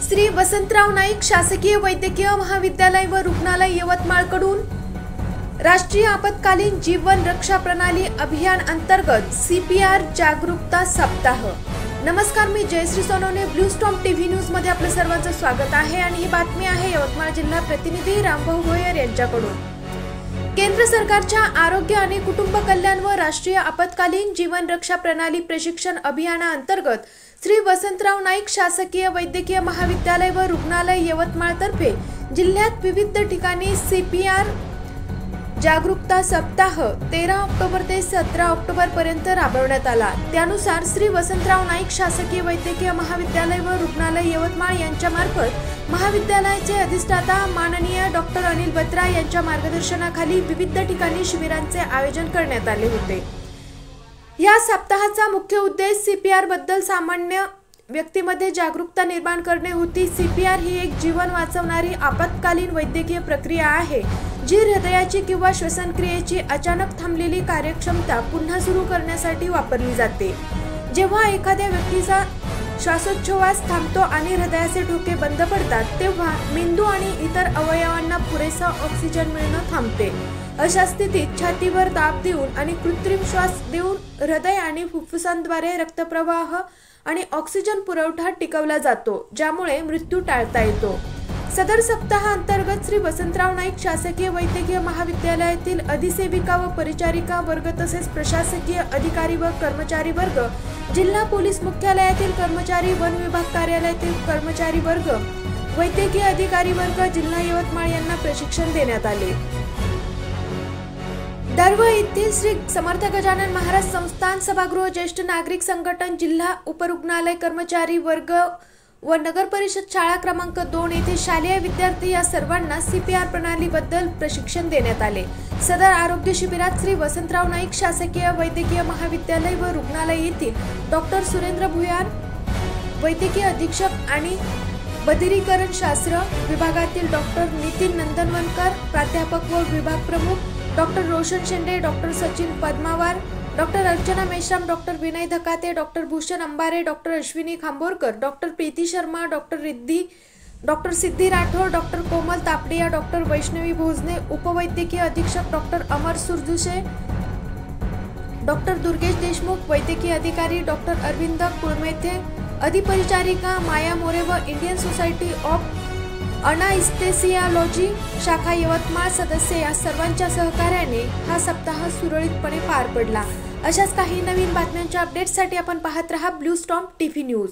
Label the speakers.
Speaker 1: श्री वसंतराव नाईक शासकीय वैद्यकीय महाविद्यालय व रुग्णालय यवतमाळकडून राष्ट्रीय आपत्कालीन जीवन रक्षा प्रणाली अभियान अंतर्गत CPR जागरूकता सप्ताह। नमस्कार, मी Jayashree Sonawane, Blue Storm TV News मध्ये आपलं सर्वांचं स्वागत आहे आणि ही बातमी आहे यवतमाळ जिल्हा प्रतिनिधी रामभाऊ भोयर यांच्याकडून। केंद्र सरकारच्या आरोग्य आणि कुटुंब कल्याण व राष्ट्रीय आपत्कालीन जीवन रक्षा प्रणाली प्रशिक्षण अभियानाअंतर्गत श्री वसंतराव नाईक शासकीय वैद्यकीय महाविद्यालय व रुग्णालय यवतमाळ तर्फे जिल्ह्यात विविध ठिकाणी CPR जागरूकता सप्ताह 13 ऑक्टोबर ते 17 ऑक्टोबर पर्यंत राबवण्यात आला। त्यानुसार श्री वसंतराव नाईक शासकीय वैद्यकीय महाविद्यालय व रुग्णालय यवतमाळ यांच्या मार्फत महाविद्यालयाचे अधिष्ठाता माननीय डॉक्टर अनिल बत्रा यांच्या मार्गदर्शनाखाली विविध ठिकाणी शिबिरांचे आयोजन करण्यात आले होते। या सप्ताहाचा मुख्य उद्देश CPR बद्दल सामान्य व्यक्तीमध्ये जागरूकता निर्माण करणे होती। CPR ही एक जीवन वाचवणारी आपत्कालीन वैद्यकीय प्रक्रिया आहे, जी हृदयाची किंवा श्वसनक्रियेची अचानक थांबलेली कार्यक्षमता पुन्हा सुरू करण्यासाठी वापरली जाते। जेव्हा एखाद्या व्यक्तीचा श्वासोच्छवास थांबतो आणि हृदयाचे ठोके बंद पडतात, तेव्हा मेंदू आणि इतर अवयवांना पुरेसा ऑक्सिजन मिळणं थांबते। अशा स्थितीत छातीवर दाब देऊन आणि कृत्रिम श्वास देऊन हृदय आणि फुफ्फुसांद्वारे रक्तप्रवाह आणि ऑक्सिजन पुरवठा टिकवला जातो, ज्यामुळे मृत्यू टाळता येतो। सदर सप्ताह अंतर्गत श्री वसंतराव नाईक शासकीय वैद्यकीय महाविद्यालयातील अधिसेविका व परिचारिका वर्ग तसेच प्रशासकीय अधिकारी व कर्मचारी वर्ग, जिल्हा पोलीस मुख्यालयातील कर्मचारी, वन विभाग कार्यालयातील कर्मचारी वर्ग, वैद्यकीय अधिकारी वर्ग, जिल्हा यवतमाळ यांना प्रशिक्षण देण्यात आले। दर्व येथील श्री समर्थ गजानन महाराज संस्थान सभागृह, ज्येष्ठ नागरिक संघटन, जिल्हा उपरुग्णालय कर्मचारी वर्ग व नगर परिषद शाळा क्रमांक 2 येथे शालेय विद्यार्थी या सर्वांना CPR प्रणालीबद्दल प्रशिक्षण देण्यात आले। सदर आरोग्य शिबिरात श्री वसंतराव नाईक शासकीय वैद्यकीय महाविद्यालय व रुग्णालय येथील डॉक्टर सुरेंद्र भुयार, वैद्यकीय अधीक्षक आणि बधिरीकरण शास्त्र विभागातील डॉक्टर नितीन नंदनवनकर, प्राध्यापक व विभाग प्रमुख doctor Roshan Shende, doctor Sachin Padmawar, doctor Archana Meshram, doctor Vinay Dhakate, doctor Bhushan Ambare, doctor Ashwini Khamborkar, doctor Preeti Sharma, doctor Riddhi, doctor Siddhi Rathod, doctor Komal Tapadia, doctor Vaishnavi Bhojane, उपवैद्यकीय अधीक्षक डॉक्टर अमर सुरजुशे, डॉक्टर दुर्गेश देशमुख, वैद्यकीय अधिकारी डॉक्टर अरविंद कुळमेथे, अधिपरिचारिका माया मोरे व इंडियन सोसायटी ऑफ अनास्थेसियोलॉजी शाखा यवतमाळ सदस्य या सर्वांच्या सहकार्याने हा सप्ताह सुरळीतपणे पार पडला। अशाच काही नवीन बातम्यांच्या अपडेट्ससाठी आपण पाहत रहा ब्लू स्टॉर्म टीव्ही न्यूज।